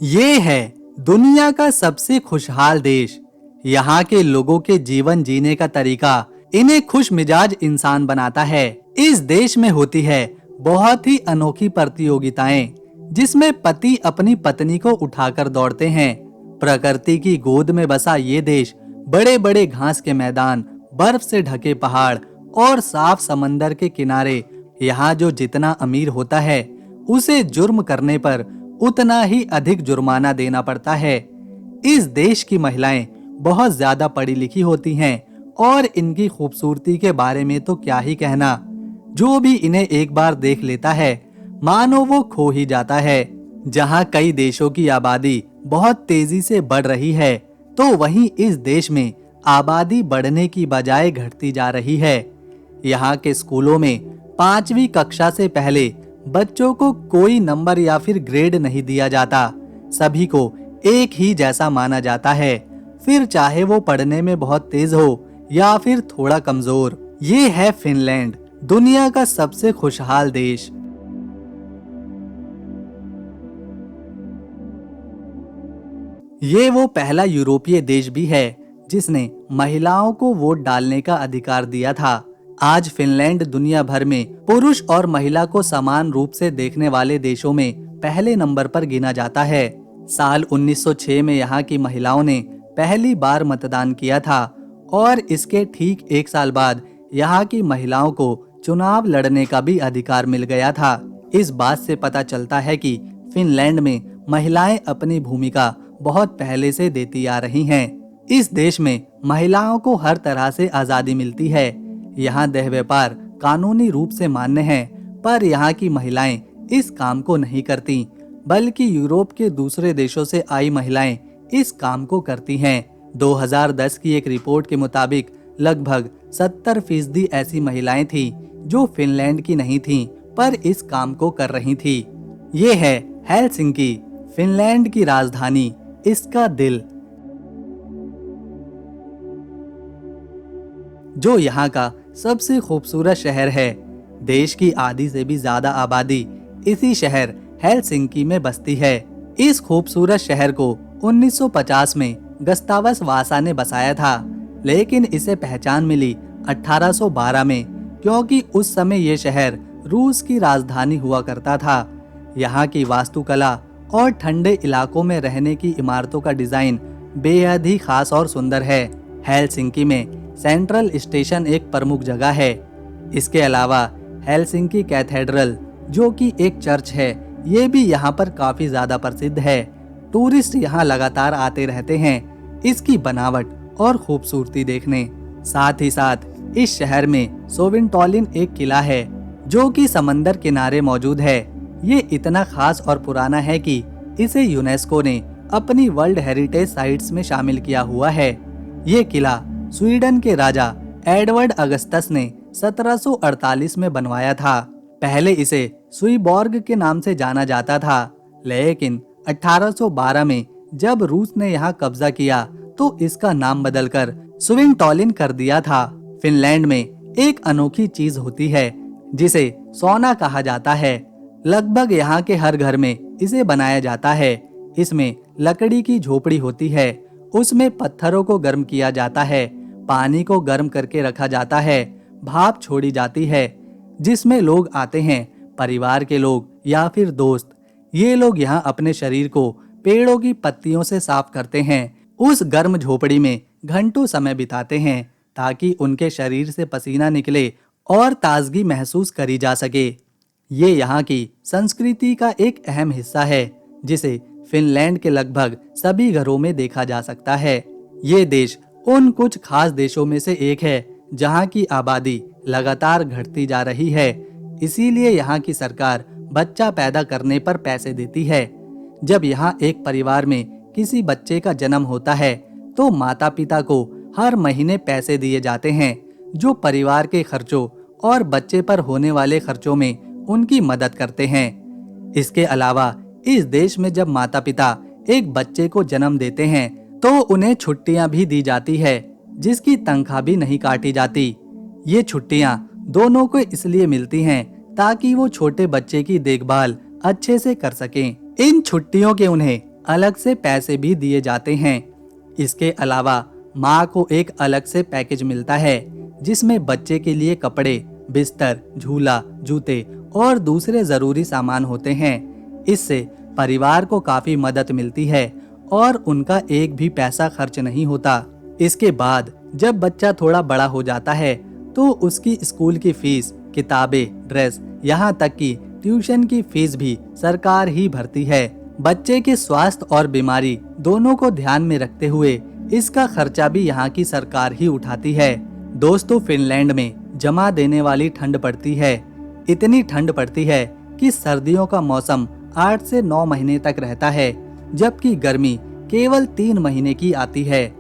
ये है दुनिया का सबसे खुशहाल देश। यहाँ के लोगों के जीवन जीने का तरीका इन्हें खुश मिजाज इंसान बनाता है। इस देश में होती है बहुत ही अनोखी प्रतियोगिताएं, जिसमें पति अपनी पत्नी को उठाकर दौड़ते हैं। प्रकृति की गोद में बसा ये देश बड़े बड़े घास के मैदान, बर्फ से ढके पहाड़ और साफ समंदर के किनारे। यहाँ जो जितना अमीर होता है, उसे जुर्म करने पर उतना ही अधिक जुर्माना देना पड़ता है। इस देश की महिलाएं बहुत ज्यादा पढ़ी लिखी होती हैं और इनकी खूबसूरती के बारे में तो क्या ही कहना। जो भी इन्हें एक बार देख लेता है, मानो वो खो ही जाता है। जहाँ कई देशों की आबादी बहुत तेजी से बढ़ रही है, तो वहीं इस देश में आबादी बढ़ने की बजाय घटती जा रही है। यहाँ के स्कूलों में 5वीं कक्षा से पहले बच्चों को कोई नंबर या फिर ग्रेड नहीं दिया जाता। सभी को एक ही जैसा माना जाता है, फिर चाहे वो पढ़ने में बहुत तेज हो या फिर थोड़ा कमजोर। ये है फिनलैंड, दुनिया का सबसे खुशहाल देश। ये वो पहला यूरोपीय देश भी है जिसने महिलाओं को वोट डालने का अधिकार दिया था। आज फिनलैंड दुनिया भर में पुरुष और महिला को समान रूप से देखने वाले देशों में पहले नंबर पर गिना जाता है। साल 1906 में यहाँ की महिलाओं ने पहली बार मतदान किया था और इसके ठीक एक साल बाद यहाँ की महिलाओं को चुनाव लड़ने का भी अधिकार मिल गया था। इस बात से पता चलता है कि फिनलैंड में महिलाएं अपनी भूमिका बहुत पहले से देती आ रही हैं। इस देश में महिलाओं को हर तरह से आजादी मिलती है। यहाँ देह व्यापार कानूनी रूप से मान्य है, पर यहाँ की महिलाएं इस काम को नहीं करती, बल्कि यूरोप के दूसरे देशों से आई महिलाएं इस काम को करती हैं। 2010 की एक रिपोर्ट के मुताबिक लगभग 70% ऐसी महिलाएं थीं जो फिनलैंड की नहीं थीं, पर इस काम को कर रही थी। ये है हेलसिंकी, फिनलैंड की राजधानी, इसका दिल, जो यहाँ का सबसे खूबसूरत शहर है। देश की आधी से भी ज्यादा आबादी इसी शहर हेलसिंकी में बसती है। इस खूबसूरत शहर को 1950 में गस्तावस वासा ने बसाया था, लेकिन इसे पहचान मिली 1812 में, क्योंकि उस समय ये शहर रूस की राजधानी हुआ करता था। यहाँ की वास्तुकला और ठंडे इलाकों में रहने की इमारतों का डिजाइन बेहद ही खास और सुंदर है। हेलसिंकी में सेंट्रल स्टेशन एक प्रमुख जगह है। इसके अलावा हेलसिंकी कैथेड्रल, जो कि एक चर्च है, ये भी यहाँ पर काफी ज्यादा प्रसिद्ध है। टूरिस्ट यहाँ लगातार आते रहते हैं इसकी बनावट और खूबसूरती देखने। साथ ही साथ इस शहर में सोविंटोलिन एक किला है, जो कि समंदर किनारे मौजूद है। ये इतना खास और पुराना है कि इसे यूनेस्को ने अपनी वर्ल्ड हेरिटेज साइट्स में शामिल किया हुआ है। ये किला स्वीडन के राजा एडवर्ड अगस्टस ने 1748 में बनवाया था। पहले इसे स्वीबॉर्ग के नाम से जाना जाता था, लेकिन 1812 में जब रूस ने यहाँ कब्जा किया तो इसका नाम बदलकर स्विंटोलिन कर दिया था। फिनलैंड में एक अनोखी चीज होती है जिसे सोना कहा जाता है। लगभग यहाँ के हर घर में इसे बनाया जाता है। इसमें लकड़ी की झोपड़ी होती है, उसमें पत्थरों को गर्म किया जाता है, पानी को गर्म करके रखा जाता है, भाप छोड़ी जाती है, जिसमें लोग आते हैं, परिवार के लोग या फिर दोस्त। ये लोग यहाँ अपने शरीर को पेड़ों की पत्तियों से साफ करते हैं। उस गर्म झोपड़ी में घंटों समय बिताते हैं ताकि उनके शरीर से पसीना निकले और ताजगी महसूस करी जा सके। ये यहाँ की संस्कृति का एक अहम हिस्सा है, जिसे फिनलैंड के लगभग सभी घरों में देखा जा सकता है। ये देश उन कुछ खास देशों में से एक है जहाँ की आबादी लगातार घटती जा रही है। इसीलिए यहाँ की सरकार बच्चा पैदा करने पर पैसे देती है। जब यहाँ एक परिवार में किसी बच्चे का जन्म होता है, तो माता पिता को हर महीने पैसे दिए जाते हैं, जो परिवार के खर्चों और बच्चे पर होने वाले खर्चों में उनकी मदद करते हैं। इसके अलावा इस देश में जब माता पिता एक बच्चे को जन्म देते हैं, तो उन्हें छुट्टियां भी दी जाती है, जिसकी तनख्वाह भी नहीं काटी जाती। ये छुट्टियां दोनों को इसलिए मिलती हैं ताकि वो छोटे बच्चे की देखभाल अच्छे से कर सकें। इन छुट्टियों के उन्हें अलग से पैसे भी दिए जाते हैं। इसके अलावा माँ को एक अलग से पैकेज मिलता है जिसमें बच्चे के लिए कपड़े, बिस्तर, झूला, जूते और दूसरे जरूरी सामान होते हैं। इससे परिवार को काफी मदद मिलती है और उनका एक भी पैसा खर्च नहीं होता। इसके बाद जब बच्चा थोड़ा बड़ा हो जाता है तो उसकी स्कूल की फीस, किताबें, ड्रेस, यहाँ तक कि ट्यूशन की फीस भी सरकार ही भरती है। बच्चे के स्वास्थ्य और बीमारी दोनों को ध्यान में रखते हुए इसका खर्चा भी यहाँ की सरकार ही उठाती है। दोस्तों, फिनलैंड में जमा देने वाली ठंड पड़ती है। इतनी ठंड पड़ती है कि सर्दियों का मौसम 8 से 9 महीने तक रहता है, जबकि गर्मी केवल 3 महीने की आती है।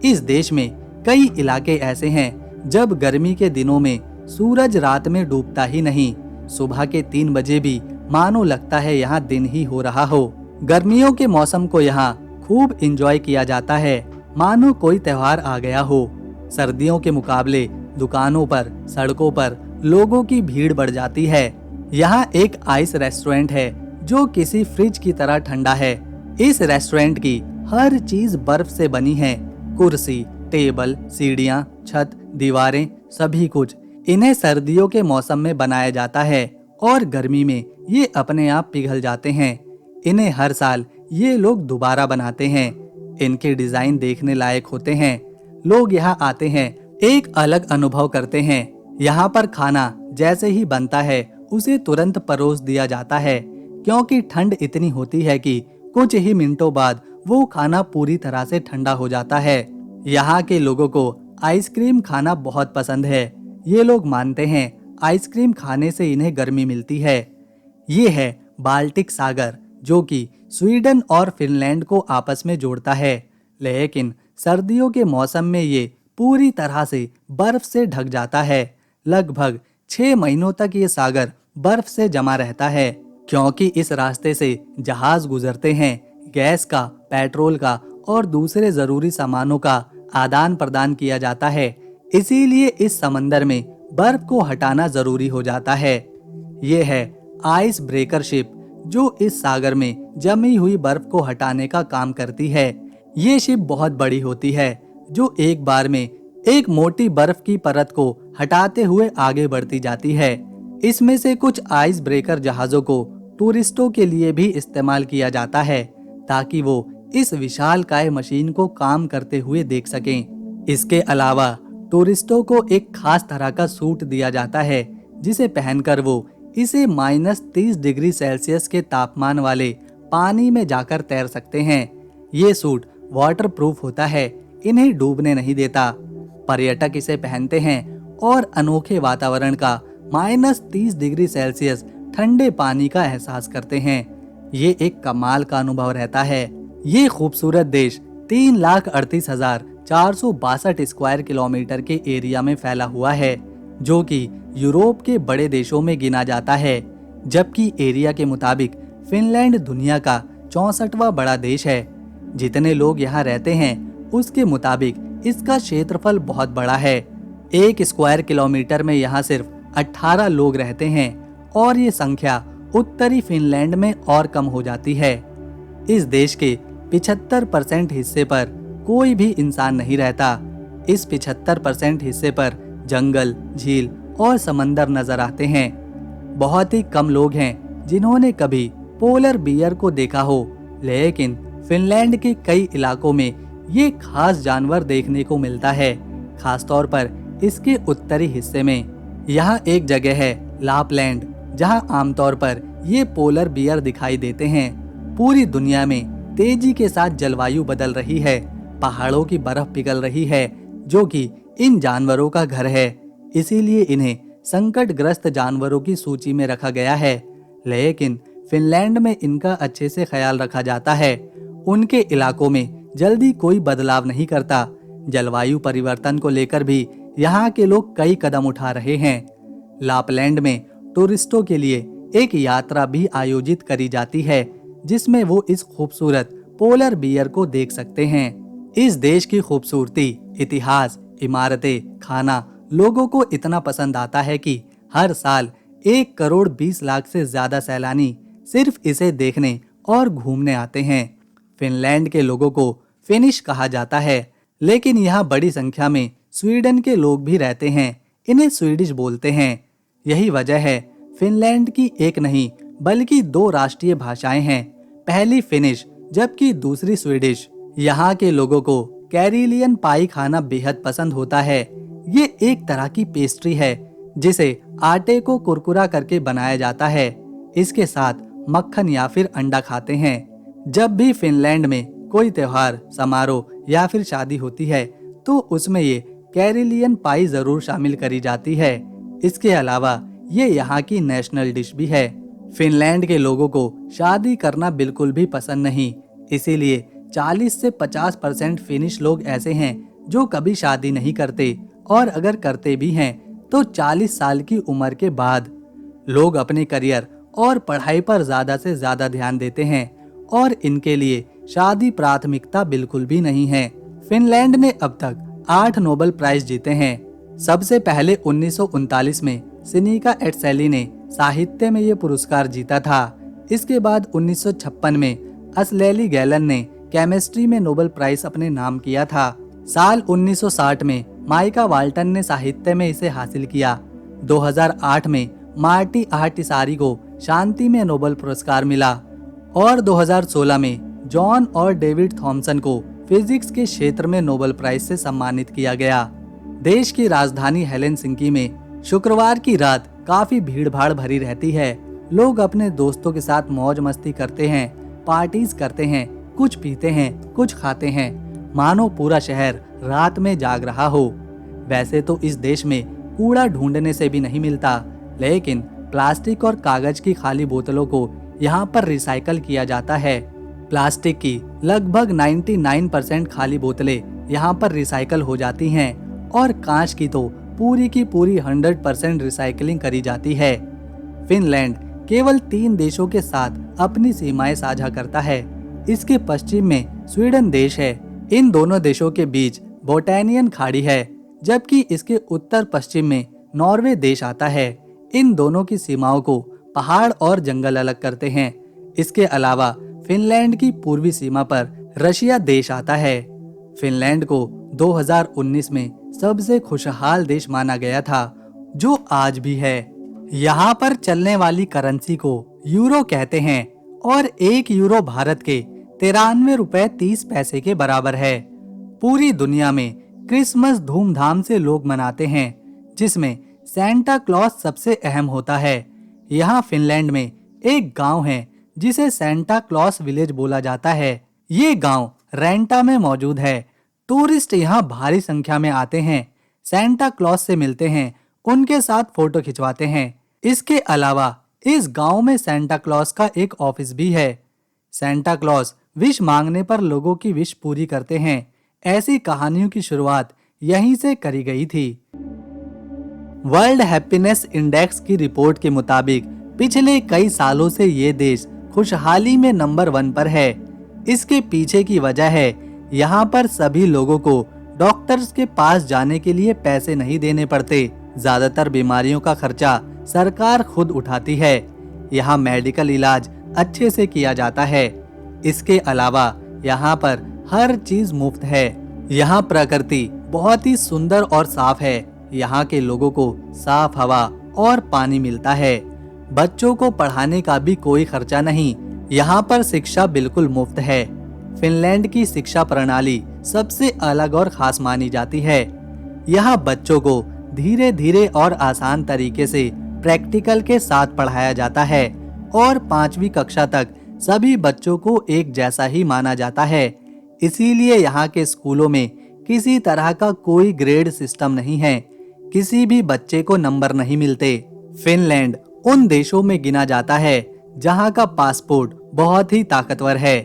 इस देश में कई इलाके ऐसे हैं जब गर्मी के दिनों में सूरज रात में डूबता ही नहीं। सुबह के 3 बजे भी मानो लगता है यहाँ दिन ही हो रहा हो। गर्मियों के मौसम को यहाँ खूब एंजॉय किया जाता है, मानो कोई त्योहार आ गया हो। सर्दियों के मुकाबले दुकानों पर, सड़कों पर लोगों की भीड़ बढ़ जाती है। यहाँ एक आइस रेस्टोरेंट है जो किसी फ्रिज की तरह ठंडा है। इस रेस्टोरेंट की हर चीज बर्फ से बनी है। कुर्सी, टेबल, सीढ़ियाँ, छत, दीवारें, सभी कुछ इन्हें सर्दियों के मौसम में बनाया जाता है और गर्मी में ये अपने आप पिघल जाते हैं। इन्हें हर साल ये लोग दोबारा बनाते हैं। इनके डिजाइन देखने लायक होते हैं। लोग यहाँ आते हैं, एक अलग अनुभव करते हैं। यहाँ पर खाना जैसे ही बनता है उसे तुरंत परोस दिया जाता है, क्योंकि ठंड इतनी होती है कि कुछ ही मिनटों बाद वो खाना पूरी तरह से ठंडा हो जाता है। यहाँ के लोगों को आइसक्रीम खाना बहुत पसंद है। ये लोग मानते हैं आइसक्रीम खाने से इन्हें गर्मी मिलती है। ये है बाल्टिक सागर, जो कि स्वीडन और फिनलैंड को आपस में जोड़ता है, लेकिन सर्दियों के मौसम में ये पूरी तरह से बर्फ से ढक जाता है। लगभग 6 महीनों तक ये सागर बर्फ से जमा रहता है, क्योंकि इस रास्ते से जहाज गुजरते हैं। गैस का, पेट्रोल का और दूसरे जरूरी सामानों का आदान प्रदान किया जाता है। इसीलिए इस समंदर में बर्फ को हटाना जरूरी हो जाता है। ये है आइस ब्रेकर शिप, जो इस सागर में जमी हुई बर्फ को हटाने का काम करती है। ये शिप बहुत बड़ी होती है, जो एक बार में एक मोटी बर्फ की परत को हटाते हुए आगे बढ़ती जाती है। इसमें से कुछ आइस ब्रेकर जहाजों को टूरिस्टों के लिए भी इस्तेमाल किया जाता है, ताकि वो इस विशालकाय मशीन को काम करते हुए देख सकें। इसके अलावा टूरिस्टों को एक खास तरह का सूट दिया जाता है, जिसे पहनकर वो इसे -30 डिग्री सेल्सियस के तापमान वाले पानी में जाकर तैर सकते हैं। ये सूट वाटरप्रूफ होता है, इन्हें डूबने नहीं देता। पर्यटक इसे पहनते हैं और अनोखे वातावरण का -30 डिग्री सेल्सियस ठंडे पानी का एहसास करते हैं। ये एक कमाल का अनुभव रहता है। ये खूबसूरत देश 3,38,462 स्क्वायर किलोमीटर के एरिया में फैला हुआ है, जो कि यूरोप के बड़े देशों में गिना जाता है। जबकि एरिया के मुताबिक फिनलैंड दुनिया का 64वां बड़ा देश है। जितने लोग यहाँ रहते हैं उसके मुताबिक इसका क्षेत्रफल बहुत बड़ा है। 1 स्क्वायर किलोमीटर में यहाँ सिर्फ 18 लोग रहते हैं और ये संख्या उत्तरी फिनलैंड में और कम हो जाती है। इस देश के 75% हिस्से पर कोई भी इंसान नहीं रहता। इस 75% हिस्से पर जंगल, झील और समंदर नजर आते हैं। बहुत ही कम लोग हैं जिन्होंने कभी पोलर बियर को देखा हो, लेकिन फिनलैंड के कई इलाकों में ये खास जानवर देखने को मिलता है, खासतौर पर इसके उत्तरी हिस्से में। यहाँ एक जगह है लापलैंड, जहाँ आमतौर पर ये पोलर बियर दिखाई देते हैं। पूरी दुनिया में तेजी के साथ जलवायु बदल रही है, पहाड़ों की बर्फ पिघल रही है, जो कि इन जानवरों का घर है। इसीलिए इन्हें संकटग्रस्त जानवरों की सूची में रखा गया है, लेकिन फिनलैंड में इनका अच्छे से ख्याल रखा जाता है। उनके इलाकों में जल्दी कोई बदलाव नहीं करता। जलवायु परिवर्तन को लेकर भी यहाँ के लोग कई कदम उठा रहे हैं। लापलैंड में टूरिस्टों के लिए एक यात्रा भी आयोजित करी जाती है, जिसमें वो इस खूबसूरत पोलर बियर को देख सकते हैं। इस देश की खूबसूरती, इतिहास, इमारतें, खाना लोगों को इतना पसंद आता है कि हर साल 1,20,00,000 से ज्यादा सैलानी सिर्फ इसे देखने और घूमने आते हैं। फिनलैंड के लोगों को फिनिश कहा जाता है, लेकिन यहाँ बड़ी संख्या में स्वीडन के लोग भी रहते हैं। इन्हें स्वीडिश बोलते हैं। यही वजह है फिनलैंड की एक नहीं बल्कि दो राष्ट्रीय भाषाएं हैं, पहली फिनिश जबकि दूसरी स्वीडिश। यहाँ के लोगों को कैरिलियन पाई खाना बेहद पसंद होता है। ये एक तरह की पेस्ट्री है जिसे आटे को कुरकुरा करके बनाया जाता है। इसके साथ मक्खन या फिर अंडा खाते हैं। जब भी फिनलैंड में कोई त्योहार, समारोह या फिर शादी होती है तो उसमें ये कैरिलियन पाई जरूर शामिल करी जाती है। इसके अलावा ये यहाँ की नेशनल डिश भी है। फिनलैंड के लोगों को शादी करना बिल्कुल भी पसंद नहीं, इसीलिए 40 से 50% फिनिश लोग ऐसे हैं जो कभी शादी नहीं करते, और अगर करते भी हैं तो 40 साल की उम्र के बाद। लोग अपने करियर और पढ़ाई पर ज्यादा से ज्यादा ध्यान देते हैं और इनके लिए शादी प्राथमिकता बिल्कुल भी नहीं है। फिनलैंड ने अब तक 8 नोबेल प्राइज जीते हैं। सबसे पहले 1939 में सिनिका एटसेली ने साहित्य में ये पुरस्कार जीता था। इसके बाद 1956 में असलेली गैलन ने केमिस्ट्री में नोबेल प्राइज अपने नाम किया था। साल 1960 में माइका वाल्टन ने साहित्य में इसे हासिल किया। 2008 में मार्टी आहटिसारी को शांति में नोबेल पुरस्कार मिला और 2016 में जॉन और डेविड थॉमसन को फिजिक्स के क्षेत्र में नोबेल प्राइज से सम्मानित किया गया। देश की राजधानी हेलेसिंकी में शुक्रवार की रात काफी भीड़-भाड़ भरी रहती है। लोग अपने दोस्तों के साथ मौज मस्ती करते हैं, पार्टीज करते हैं, कुछ पीते हैं, कुछ खाते हैं, मानो पूरा शहर रात में जाग रहा हो। वैसे तो इस देश में कूड़ा ढूंढने से भी नहीं मिलता, लेकिन प्लास्टिक और कागज की खाली बोतलों को यहाँ पर रिसाइकल किया जाता है। प्लास्टिक की लगभग 99% खाली बोतलें यहाँ पर रिसाइकल हो जाती हैं और कांच की तो पूरी की पूरी 100% रिसाइकलिंग करी जाती है। फिनलैंड केवल 3 देशों के साथ अपनी सीमाएं साझा करता है। इसके पश्चिम में स्वीडन देश है। इन दोनों देशों के बीच बोटेनियन खाड़ी है, जबकि इसके उत्तर पश्चिम में नॉर्वे देश आता है। इन दोनों की सीमाओं को पहाड़ और जंगल अलग करते हैं। इसके अलावा फिनलैंड की पूर्वी सीमा पर रशिया देश आता है। फिनलैंड को 2019 में सबसे खुशहाल देश माना गया था, जो आज भी है। यहाँ पर चलने वाली करेंसी को यूरो कहते हैं और 1 यूरो भारत के 93 रुपए 30 पैसे के बराबर है। पूरी दुनिया में क्रिसमस धूमधाम से लोग मनाते हैं, जिसमें सेंटा क्लॉस सबसे अहम होता है। यहाँ फिनलैंड में एक गांव है जिसे सेंटा क्लॉस विलेज बोला जाता है। ये गांव रेंटा में मौजूद है। टूरिस्ट यहाँ भारी संख्या में आते हैं, सेंटा क्लॉस से मिलते हैं, उनके साथ फोटो खिंचवाते हैं। इसके अलावा इस गांव में सेंटा क्लॉस का एक ऑफिस भी है। सेंटा क्लॉस विश मांगने पर लोगों की विश पूरी करते हैं। ऐसी कहानियों की शुरुआत यहीं से करी गई थी। वर्ल्ड हैप्पीनेस इंडेक्स की रिपोर्ट के मुताबिक पिछले कई सालों से ये देश खुशहाली में नंबर 1 पर है। इसके पीछे की वजह है यहाँ पर सभी लोगों को डॉक्टर्स के पास जाने के लिए पैसे नहीं देने पड़ते। ज्यादातर बीमारियों का खर्चा सरकार खुद उठाती है। यहाँ मेडिकल इलाज अच्छे से किया जाता है। इसके अलावा यहाँ पर हर चीज मुफ्त है। यहाँ प्रकृति बहुत ही सुंदर और साफ है। यहाँ के लोगों को साफ हवा और पानी मिलता है। बच्चों को पढ़ाने का भी कोई खर्चा नहीं। यहाँ पर शिक्षा बिल्कुल मुफ्त है। फिनलैंड की शिक्षा प्रणाली सबसे अलग और खास मानी जाती है। यहाँ बच्चों को धीरे धीरे और आसान तरीके से प्रैक्टिकल के साथ पढ़ाया जाता है और 5वीं कक्षा तक सभी बच्चों को एक जैसा ही माना जाता है। इसीलिए यहाँ के स्कूलों में किसी तरह का कोई ग्रेड सिस्टम नहीं है। किसी भी बच्चे को नंबर नहीं मिलते। फिनलैंड उन देशों में गिना जाता है जहाँ का पासपोर्ट बहुत ही ताकतवर है।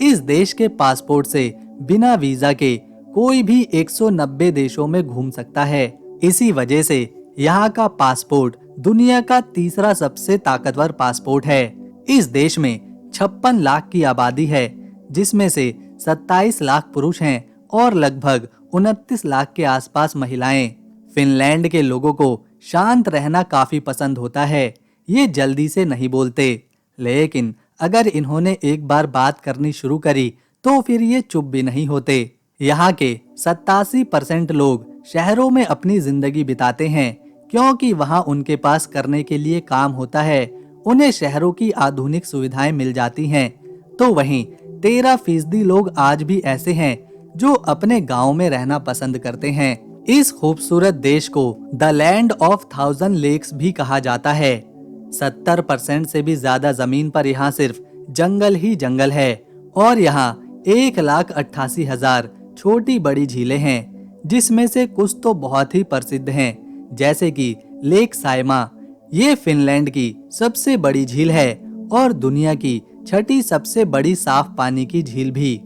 इस देश के पासपोर्ट से बिना वीजा के कोई भी 190 देशों में घूम सकता है। इसी वजह से यहाँ का पासपोर्ट दुनिया का तीसरा सबसे ताकतवर पासपोर्ट है। इस देश में 56 लाख की आबादी है, जिसमें से 27 लाख पुरुष हैं और लगभग 29 लाख के आसपास महिलाएं। फिनलैंड के लोगों को शांत रहना काफी पसंद होता है। ये जल्दी से नहीं बोलते, लेकिन अगर इन्होंने एक बार बात करनी शुरू करी तो फिर ये चुप भी नहीं होते। यहाँ के 87% लोग शहरों में अपनी जिंदगी बिताते हैं क्योंकि वहाँ उनके पास करने के लिए काम होता है। उन्हें शहरों की आधुनिक सुविधाएं मिल जाती हैं। तो वहीं 13% लोग आज भी ऐसे हैं जो अपने गांव में रहना पसंद करते हैं। इस खूबसूरत देश को द लैंड ऑफ 1000 लेक्स भी कहा जाता है। 70% से भी ज्यादा जमीन पर यहाँ सिर्फ जंगल ही जंगल है और यहाँ 1,88,000 छोटी बड़ी झीलें हैं, जिसमें से कुछ तो बहुत ही प्रसिद्ध हैं, जैसे कि लेक साइमा। ये फिनलैंड की सबसे बड़ी झील है और दुनिया की छठी सबसे बड़ी साफ पानी की झील भी।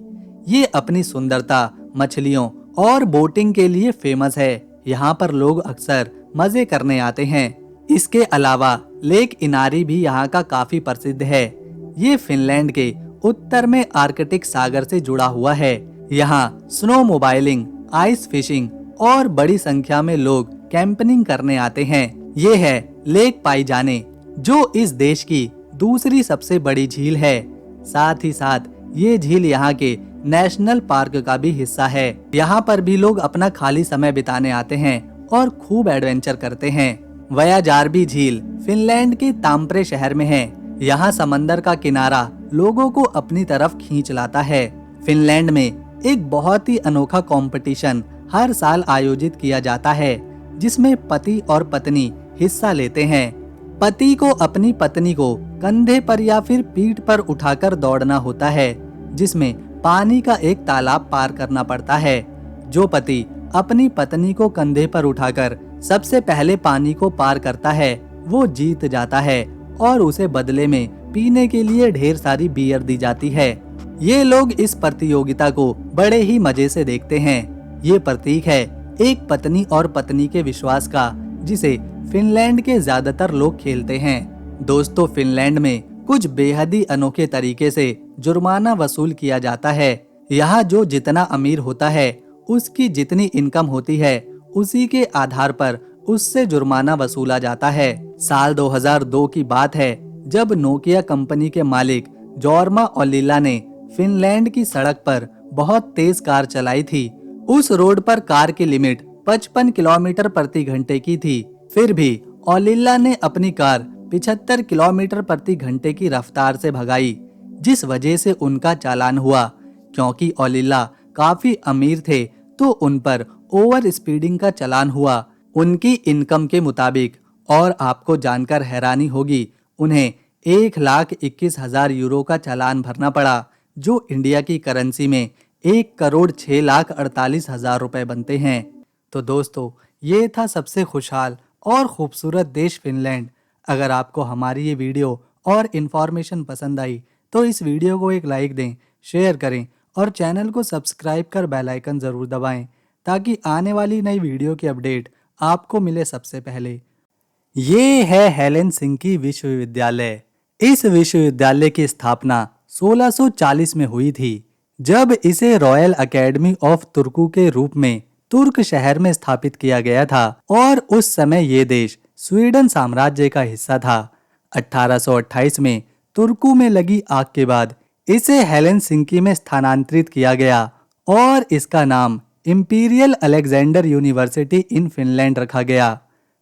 ये अपनी सुंदरता, मछलियों और बोटिंग के लिए फेमस है। यहाँ पर लोग अक्सर मजे करने आते हैं। इसके अलावा लेक इनारी भी यहाँ का काफी प्रसिद्ध है। ये फिनलैंड के उत्तर में आर्कटिक सागर से जुड़ा हुआ है। यहाँ स्नो मोबाइलिंग, आइस फिशिंग और बड़ी संख्या में लोग कैंपिंग करने आते हैं। ये है लेक पाइजाने, जो इस देश की दूसरी सबसे बड़ी झील है। साथ ही साथ ये झील यहाँ के नेशनल पार्क का भी हिस्सा है। यहाँ पर भी लोग अपना खाली समय बिताने आते हैं और खूब एडवेंचर करते हैं। वयाजार्बी झील फिनलैंड के ताम्परे शहर में है। यहाँ समंदर का किनारा लोगों को अपनी तरफ खींच लाता है। फिनलैंड में एक बहुत ही अनोखा कंपटीशन हर साल आयोजित किया जाता है, जिसमें पति और पत्नी हिस्सा लेते हैं। पति को अपनी पत्नी को कंधे पर या फिर पीठ पर उठाकर दौड़ना होता है, जिसमें पानी का एक तालाब पार करना पड़ता है। जो पति अपनी पत्नी को कंधे पर उठाकर सबसे पहले पानी को पार करता है, वो जीत जाता है और उसे बदले में पीने के लिए ढेर सारी बियर दी जाती है। ये लोग इस प्रतियोगिता को बड़े ही मजे से देखते हैं। ये प्रतीक है एक पत्नी और पत्नी के विश्वास का, जिसे फिनलैंड के ज्यादातर लोग खेलते हैं। दोस्तों, फिनलैंड में कुछ बेहद ही अनोखे तरीके से जुर्माना वसूल किया जाता है। यहाँ जो जितना अमीर होता है, उसकी जितनी इनकम होती है, उसी के आधार पर उससे जुर्माना वसूला जाता है। साल 2002 की बात है, जब नोकिया कंपनी के मालिक जॉर्मा ओलिला ने फिनलैंड की सड़क पर बहुत तेज कार चलाई थी। उस रोड पर कार की लिमिट 55 किलोमीटर प्रति घंटे की थी। फिर भी ओलिला ने अपनी कार 75 किलोमीटर प्रति घंटे की रफ्तार से भगाई, जिस वजह से उनका चालान हुआ। क्योंकि ओलिला काफी अमीर थे, तो उन पर ओवर स्पीडिंग का चालान हुआ उनकी इनकम के मुताबिक। और आपको जानकर हैरानी होगी, उन्हें 1,21,000 यूरो का चालान भरना पड़ा, जो इंडिया की करेंसी में 1,06,48,000 रुपए बनते हैं। तो दोस्तों, ये था सबसे खुशहाल और खूबसूरत देश फिनलैंड। अगर आपको हमारी ये वीडियो और इन्फॉर्मेशन पसंद आई तो इस वीडियो को एक लाइक दें, शेयर करें और चैनल को सब्सक्राइब कर बेल आइकन जरूर दबाएं, ताकि आने वाली नई वीडियो की अपडेट आपको मिले सबसे पहले। ये है हेलेसिंकी विश्वविद्यालय। इस विश्वविद्यालय की स्थापना 1640 में हुई थी, जब इसे रॉयल एकेडमी ऑफ तुर्कू के रूप में तुर्क शहर में स्थापित किया गया था। और उस समय ये देश स्वीडन साम्राज्य का हिस्सा था। 1828 में तुर्कू में लगी आग के बाद इसे हेलेसिंकी में स्थानांतरित किया गया और इसका नाम इंपीरियल अलेक्जेंडर यूनिवर्सिटी इन फिनलैंड रखा गया।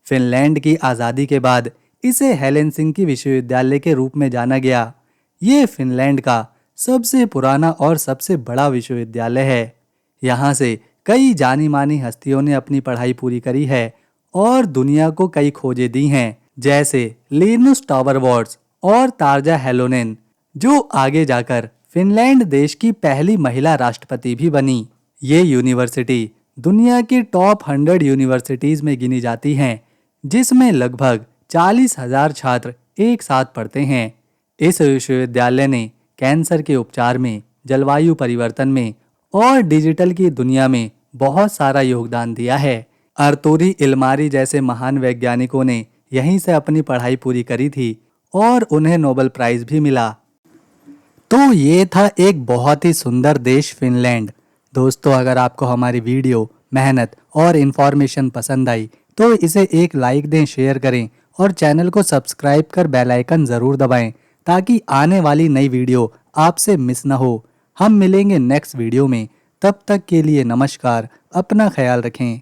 फिनलैंड की आज़ादी के बाद इसे हेलेसिंकी विश्वविद्यालय के रूप में जाना गया। ये फिनलैंड का सबसे पुराना और सबसे बड़ा विश्वविद्यालय है। यहाँ से कई जानी मानी हस्तियों ने अपनी पढ़ाई पूरी करी है और दुनिया को कई खोजें दी हैं, जैसे लिनुस टॉवरवॉर्ट्स और तार्जा हेलोनेन, जो आगे जाकर फिनलैंड देश की पहली महिला राष्ट्रपति भी बनी। ये यूनिवर्सिटी दुनिया की टॉप 100 यूनिवर्सिटीज में गिनी जाती हैं, जिसमें लगभग 40,000 छात्र एक साथ पढ़ते हैं। इस विश्वविद्यालय ने कैंसर के उपचार में, जलवायु परिवर्तन में और डिजिटल की दुनिया में बहुत सारा योगदान दिया है। अर्तुरी इल्मारी जैसे महान वैज्ञानिकों ने यहीं से अपनी पढ़ाई पूरी करी थी और उन्हें नोबेल प्राइज भी मिला। तो ये था एक बहुत ही सुंदर देश फिनलैंड। दोस्तों, अगर आपको हमारी वीडियो, मेहनत और इन्फॉर्मेशन पसंद आई तो इसे एक लाइक दें, शेयर करें और चैनल को सब्सक्राइब कर बेल आइकन जरूर दबाएं, ताकि आने वाली नई वीडियो आपसे मिस न हो। हम मिलेंगे नेक्स्ट वीडियो में। तब तक के लिए नमस्कार, अपना ख्याल रखें।